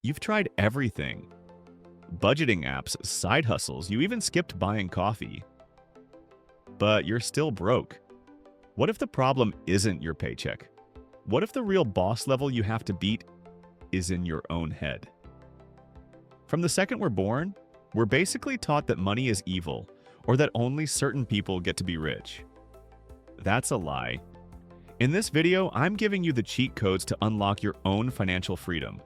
You've tried everything. Budgeting apps, side hustles, you even skipped buying coffee. But you're still broke. What if the problem isn't your paycheck? What if the real boss level you have to beat is in your own head? From the second we're born, we're basically taught that money is evil, or that only certain people get to be rich. That's a lie. In this video, I'm giving you the cheat codes to unlock your own financial freedom.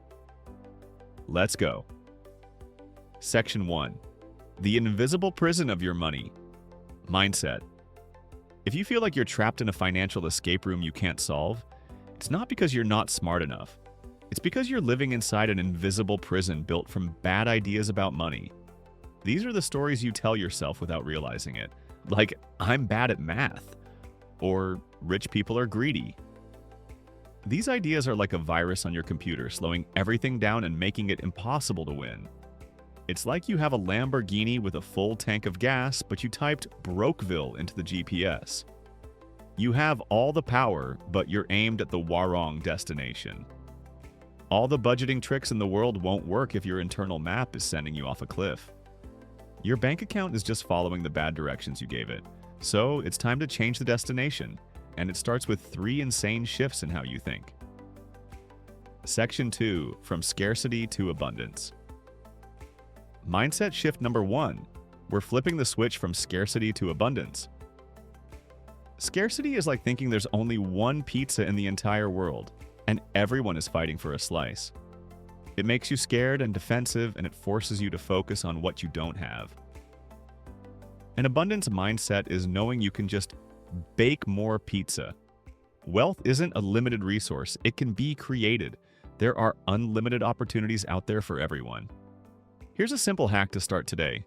Let's go. Section 1. The invisible prison of your money. Mindset. If you feel like you're trapped in a financial escape room you can't solve, it's not because you're not smart enough. It's because you're living inside an invisible prison built from bad ideas about money. These are the stories you tell yourself without realizing it. Like, I'm bad at math. Or, rich people are greedy. These ideas are like a virus on your computer, slowing everything down and making it impossible to win. It's like you have a Lamborghini with a full tank of gas, but you typed Brokeville into the GPS. You have all the power, but you're aimed at the wrong destination. All the budgeting tricks in the world won't work if your internal map is sending you off a cliff. Your bank account is just following the bad directions you gave it. So it's time to change the destination, and it starts with 3 insane shifts in how you think. Section 2. From Scarcity to Abundance. Mindset shift number 1. We're flipping the switch from scarcity to abundance. Scarcity is like thinking there's only one pizza in the entire world, and everyone is fighting for a slice. It makes you scared and defensive, and it forces you to focus on what you don't have. An abundance mindset is knowing you can just bake more pizza. Wealth isn't a limited resource, it can be created. There are unlimited opportunities out there for everyone. Here's a simple hack to start today.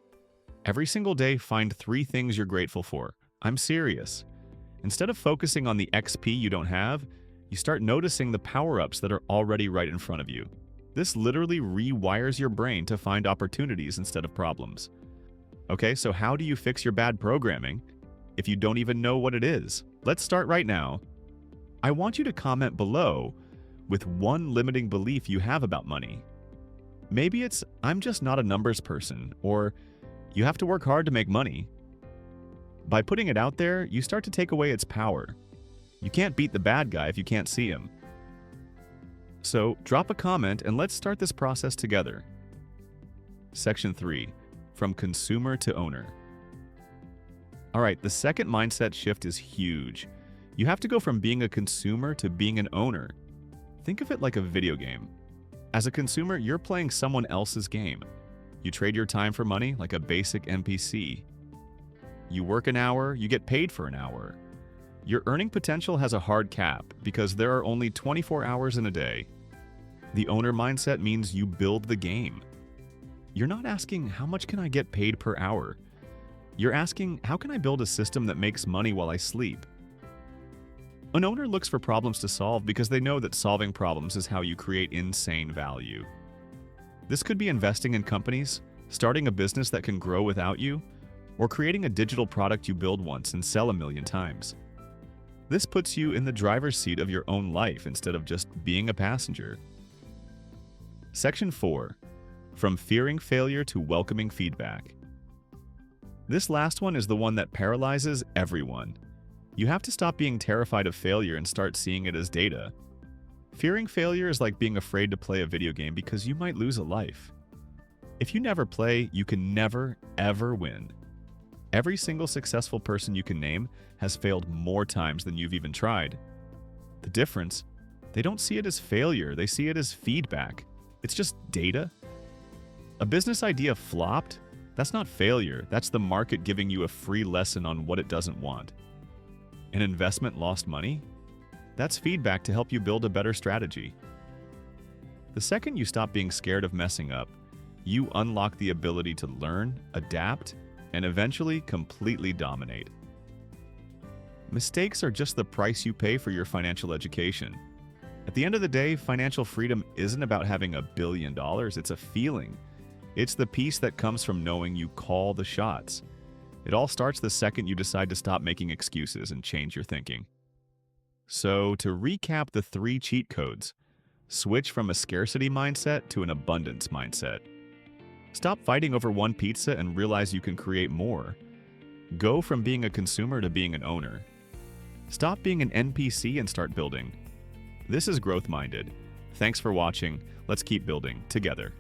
Every single day, find 3 things you're grateful for. I'm serious. Instead of focusing on the XP you don't have, you start noticing the power-ups that are already right in front of you. This literally rewires your brain to find opportunities instead of problems. Okay, so how do you fix your bad programming if you don't even know what it is? Let's start right now. I want you to comment below with one limiting belief you have about money. Maybe it's, I'm just not a numbers person, or you have to work hard to make money. By putting it out there, you start to take away its power. You can't beat the bad guy if you can't see him. So drop a comment and let's start this process together. Section 3. From consumer to owner. Alright, the second mindset shift is huge. You have to go from being a consumer to being an owner. Think of it like a video game. As a consumer, you're playing someone else's game. You trade your time for money like a basic NPC. You work an hour, you get paid for an hour. Your earning potential has a hard cap because there are only 24 hours in a day. The owner mindset means you build the game. You're not asking, how much can I get paid per hour? You're asking, how can I build a system that makes money while I sleep? An owner looks for problems to solve because they know that solving problems is how you create insane value. This could be investing in companies, starting a business that can grow without you, or creating a digital product you build once and sell 1,000,000 times. This puts you in the driver's seat of your own life instead of just being a passenger. Section 4. From fearing failure to welcoming feedback. This last one is the one that paralyzes everyone. You have to stop being terrified of failure and start seeing it as data. Fearing failure is like being afraid to play a video game because you might lose a life. If you never play, you can never, ever win. Every single successful person you can name has failed more times than you've even tried. The difference, they don't see it as failure, they see it as feedback. It's just data. A business idea flopped? That's not failure, that's the market giving you a free lesson on what it doesn't want. An investment lost money? That's feedback to help you build a better strategy. The second you stop being scared of messing up, you unlock the ability to learn, adapt, and eventually completely dominate. Mistakes are just the price you pay for your financial education. At the end of the day, financial freedom isn't about having $1 billion, it's a feeling. It's the peace that comes from knowing you call the shots. It all starts the second you decide to stop making excuses and change your thinking. So, to recap the 3 cheat codes, Switch from a scarcity mindset to an abundance mindset. Stop fighting over one pizza and realize you can create more. Go from being a consumer to being an owner. Stop being an NPC and start building. This is growth-minded. Thanks for watching. Let's keep building together.